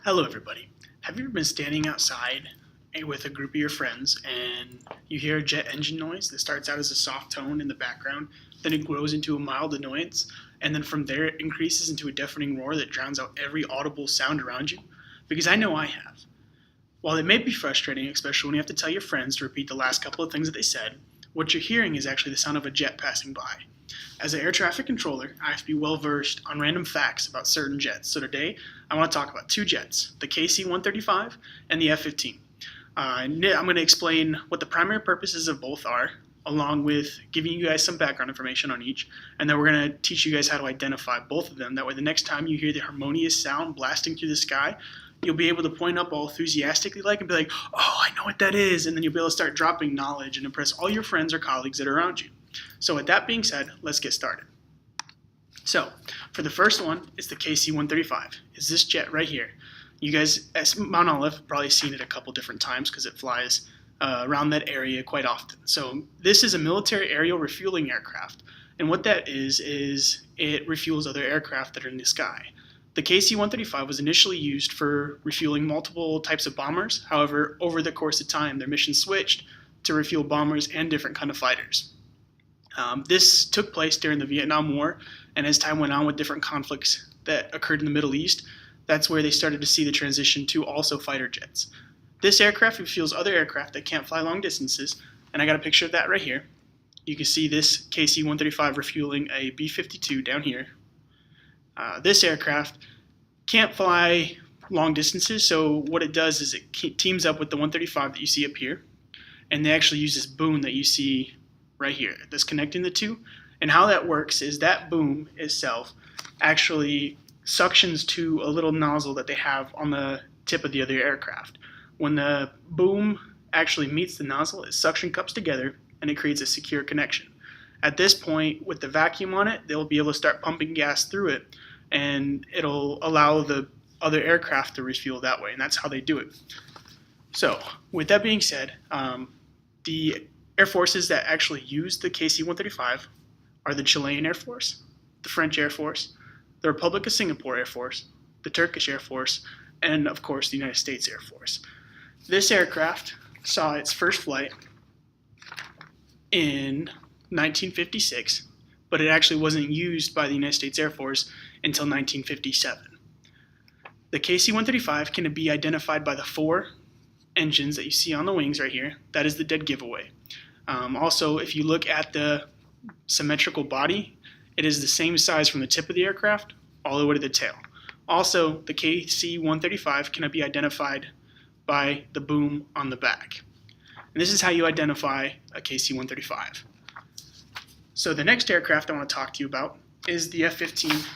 Hello everybody. Have you ever been standing outside with a group of your friends and you hear a jet engine noise that starts out as a soft tone in the background, then it grows into a mild annoyance, and then from there it increases into a deafening roar that drowns out every audible sound around you? Because I know I have. While it may be frustrating, especially when you have to tell your friends to repeat the last couple of things that they said, what you're hearing is actually the sound of a jet passing by. As an air traffic controller, I have to be well versed on random facts about certain jets. So today, I want to talk about two jets, the KC-135 and the F-15. I'm going to explain what the primary purposes of both are, along with giving you guys some background information on each, and then we're going to teach you guys how to identify both of them. That way the next time you hear the harmonious sound blasting through the sky, you'll be able to point up all enthusiastically and be like, oh, I know what that is, and then you'll be able to start dropping knowledge and impress all your friends or colleagues that are around you. So with that being said, let's get started. So for the first one, it's the KC-135. It's this jet right here. You guys, at Mount Olive, have probably seen it a couple different times because it flies around that area quite often. So this is a military aerial refueling aircraft. And what that is it refuels other aircraft that are in the sky. The KC-135 was initially used for refueling multiple types of bombers. However, over the course of time, their mission switched to refuel bombers and different kind of fighters. This took place during the Vietnam War, and as time went on with different conflicts that occurred in the Middle East, that's where they started to see the transition to also fighter jets. This aircraft refuels other aircraft that can't fly long distances, and I got a picture of that right here. You can see this KC-135 refueling a B-52 down here. This aircraft can't fly long distances, so what it does is it teams up with the 135 that you see up here, and they actually use this boom that you see right here that's connecting the two. And how that works is that boom itself actually suctions to a little nozzle that they have on the tip of the other aircraft. When the boom actually meets the nozzle, it suction cups together and it creates a secure connection. At this point, with the vacuum on it, they'll be able to start pumping gas through it, and it'll allow the other aircraft to refuel that way, and that's how they do it. So with that being said, the air forces that actually use the KC-135 are the Chilean Air Force, the French Air Force, the Republic of Singapore Air Force, the Turkish Air Force, and of course the United States Air Force. This aircraft saw its first flight in 1956, but it actually wasn't used by the United States Air Force until 1957. The KC-135 can be identified by the four engines that you see on the wings right here. That is the dead giveaway. Also, if you look at the symmetrical body, it is the same size from the tip of the aircraft all the way to the tail. Also, the KC-135 can be identified by the boom on the back. And this is how you identify a KC-135. So the next aircraft I want to talk to you about is the F-15E.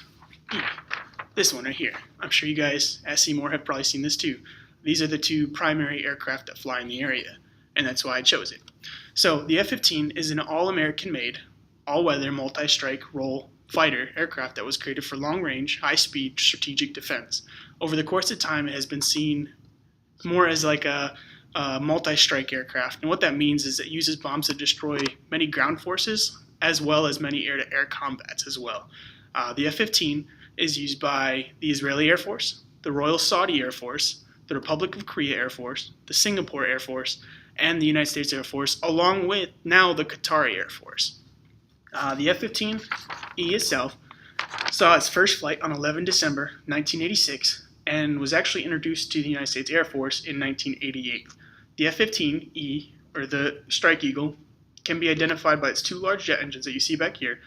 This one right here. I'm sure you guys at Seymour have probably seen this too. These are the two primary aircraft that fly in the area, and that's why I chose it. So the F-15 is an all-American made, all-weather, multi-strike role fighter aircraft that was created for long-range, high-speed strategic defense. Over the course of time, it has been seen more as like a multi-strike aircraft, and what that means is it uses bombs to destroy many ground forces as well as many air-to-air combats as well. The F-15 is used by the Israeli Air Force, the Royal Saudi Air Force, the Republic of Korea Air Force, the Singapore Air Force, and the United States Air Force, along with now the Qatari Air Force. The F-15E itself saw its first flight on 11 December 1986 and was actually introduced to the United States Air Force in 1988. The F-15E, or the Strike Eagle, can be identified by its two large jet engines that you see back here,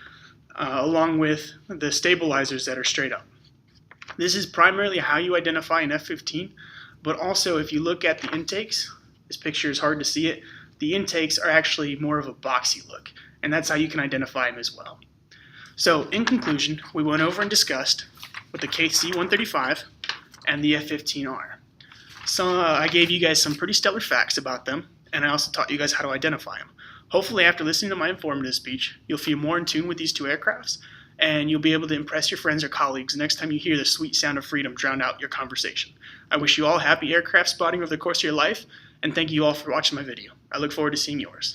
along with the stabilizers that are straight up. This is primarily how you identify an F-15, but also if you look at the intakes, this picture is hard to see it, the intakes are actually more of a boxy look, and that's how you can identify them as well. So in conclusion, we went over and discussed with the KC-135 and the F-15R. So I gave you guys some pretty stellar facts about them, and I also taught you guys how to identify them. Hopefully after listening to my informative speech, you'll feel more in tune with these two aircrafts, and you'll be able to impress your friends or colleagues next time you hear the sweet sound of freedom drown out your conversation. I wish you all happy aircraft spotting over the course of your life, and thank you all for watching my video. I look forward to seeing yours.